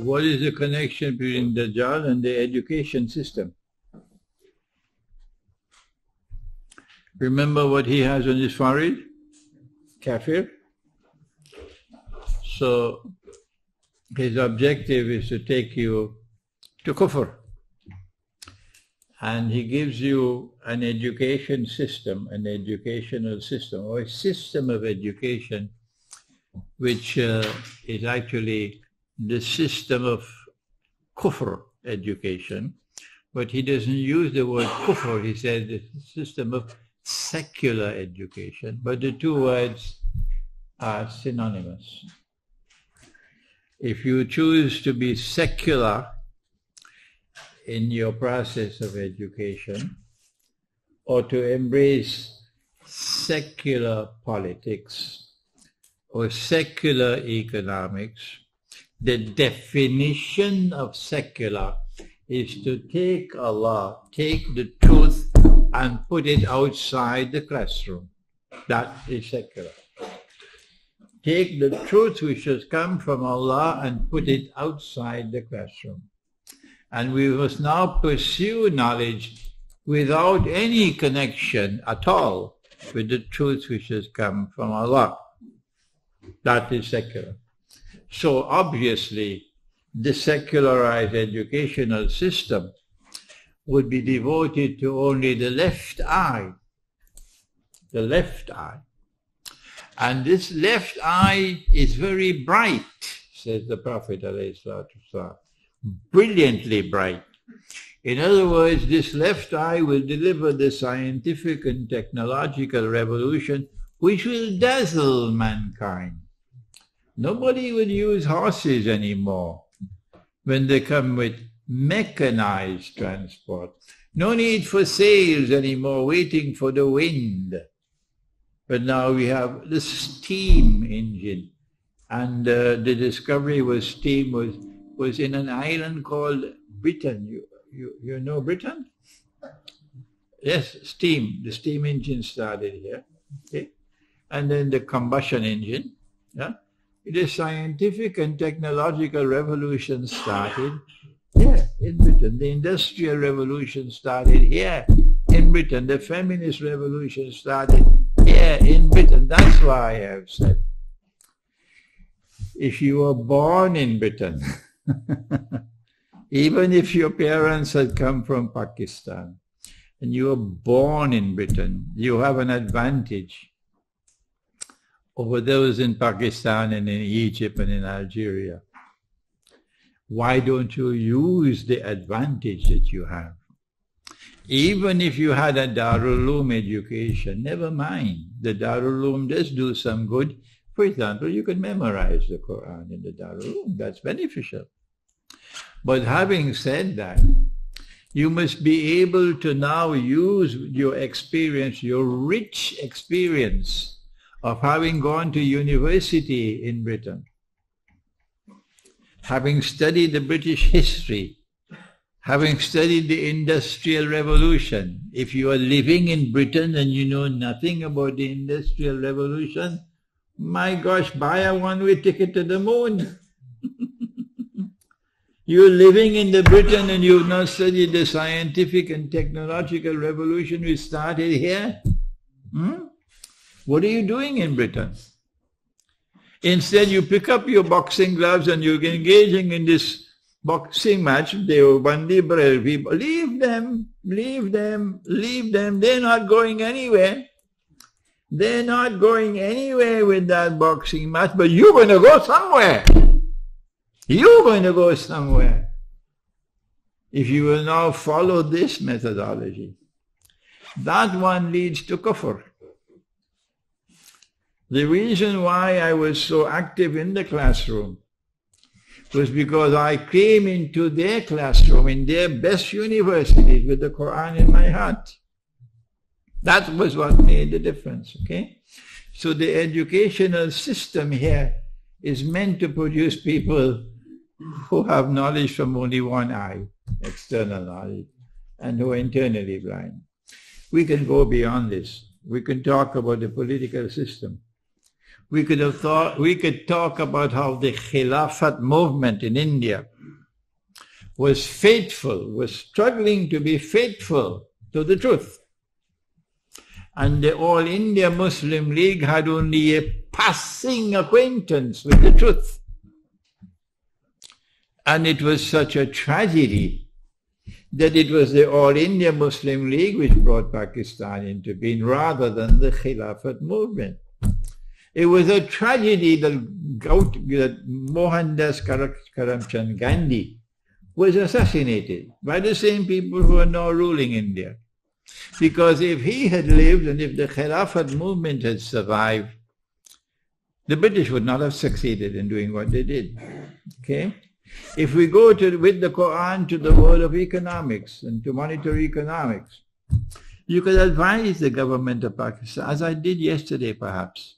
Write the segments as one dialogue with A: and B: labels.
A: what is the connection between Dajjal and the education system? Remember what he has on his forehead? Kafir. So his objective is to take you to kufr. And he gives you an education system, an educational system, or a system of education, which is actually the system of kufr education. But he doesn't use the word kufr, he says the system of secular education. But the two words are synonymous. If you choose to be secular in your process of education, or to embrace secular politics or secular economics, the definition of secular is to take Allah, take the truth and put it outside the classroom. That is secular. Take the truth which has come from Allah and put it outside the classroom. And we must now pursue knowledge without any connection at all with the truth which has come from Allah. That is secular. So obviously, the secularized educational system would be devoted to only the left eye. The left eye. And this left eye is very bright, says the Prophet ﷺ. Brilliantly bright. In other words, this left eye will deliver the scientific and technological revolution which will dazzle mankind. Nobody will use horses anymore when they come with mechanized transport. No need for sails anymore waiting for the wind. But now we have the steam engine. And the discovery was steam was in an island called Britain. You know Britain? Yes, steam. The steam engine started here. Okay? And then the combustion engine. Yeah? The scientific and technological revolution started here in Britain. The industrial revolution started here in Britain. The feminist revolution started here in Britain. That's why I have said, if you were born in Britain, even if your parents had come from Pakistan and you were born in Britain, you have an advantage over those in Pakistan and in Egypt and in Algeria. Why don't you use the advantage that you have? Even if you had a Darul Uloom education, never mind. The Darul Uloom does do some good. For example, you can memorize the Quran in the Darul Uloom. That's beneficial. But having said that, you must be able to now use your experience, your rich experience of having gone to university in Britain, having studied the British history, having studied the Industrial Revolution. If you are living in Britain and you know nothing about the Industrial Revolution, my gosh, buy a one-way ticket to the moon. You're living in the Britain and you've not studied the scientific and technological revolution which started here. What are you doing in Britain? Instead, you pick up your boxing gloves and you're engaging in this boxing match. They were Bandi Brel people. Leave them, leave them, leave them. They're not going anywhere. They're not going anywhere with that boxing match, but you're going to go somewhere. You're going to go somewhere. If you will now follow this methodology, that one leads to kufr. The reason why I was so active in the classroom was because I came into their classroom in their best universities with the Quran in my heart. That was what made the difference, okay? So the educational system here is meant to produce people who have knowledge from only one eye, external knowledge, and who are internally blind. We can go beyond this. We can talk about the political system. we could have thought, we could talk about how the Khilafat movement in India was faithful, was struggling to be faithful to the truth. And the All India Muslim League had only a passing acquaintance with the truth. And it was such a tragedy that it was the All India Muslim League which brought Pakistan into being rather than the Khilafat movement. It was a tragedy that Mohandas Karamchand Gandhi was assassinated by the same people who are now ruling India. Because if he had lived and if the Khilafat movement had survived, the British would not have succeeded in doing what they did. Okay? If we go with the Quran to the world of economics and to monetary economics, you could advise the government of Pakistan, as I did yesterday perhaps,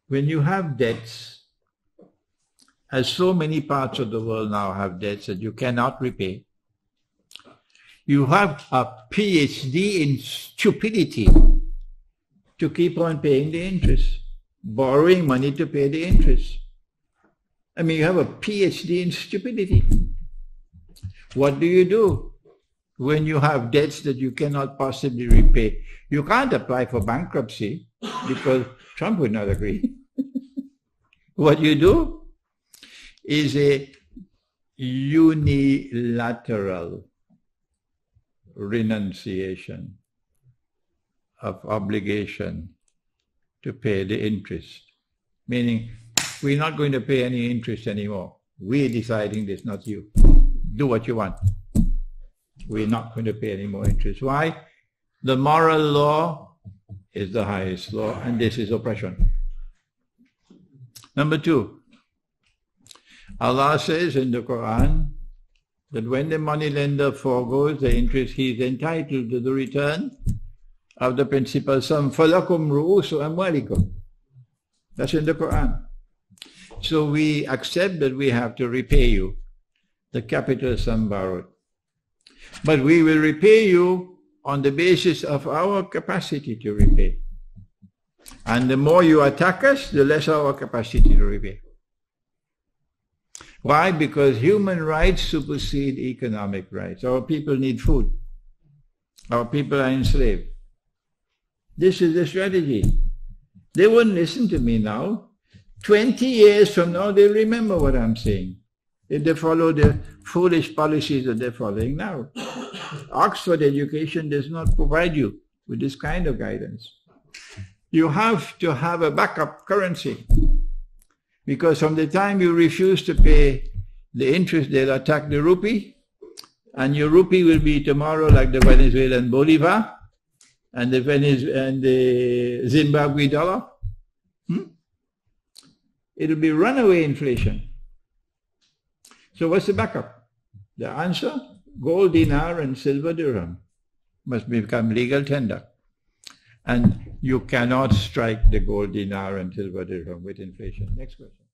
A: when you have debts, as so many parts of the world now have debts that you cannot repay, you have a PhD in stupidity to keep on paying the interest, borrowing money to pay the interest. I mean, you have a PhD in stupidity. What do you do when you have debts that you cannot possibly repay? You can't apply for bankruptcy because Trump would not agree. What you do is a unilateral renunciation of obligation to pay the interest. Meaning, we're not going to pay any interest anymore. We're deciding this, not you. Do what you want. We're not going to pay any more interest. Why? The moral law is the highest law, and this is oppression. Number two, Allah says in the Quran that when the moneylender forgoes the interest, he is entitled to the return of the principal sum. فَلَكُمْ رُؤُوسُ أَمْوَالِكُمْ. That's in the Quran. So we accept that we have to repay you the capital sum borrowed. But we will repay you on the basis of our capacity to repay. And the more you attack us, the less our capacity to repay. Why? Because human rights supersede economic rights. Our people need food. Our people are enslaved. This is the strategy. They wouldn't listen to me now. 20 years from now, they'll remember what I'm saying, if they follow the foolish policies that they're following now. Oxford education does not provide you with this kind of guidance. You have to have a backup currency, because from the time you refuse to pay the interest, they'll attack the rupee, and your rupee will be tomorrow like the Venezuelan bolivar and the Zimbabwe dollar. It'll be runaway inflation. So what's the backup? The answer, gold dinar and silver dirham must become legal tender. And you cannot strike the gold dinar and silver dirham with inflation. Next question.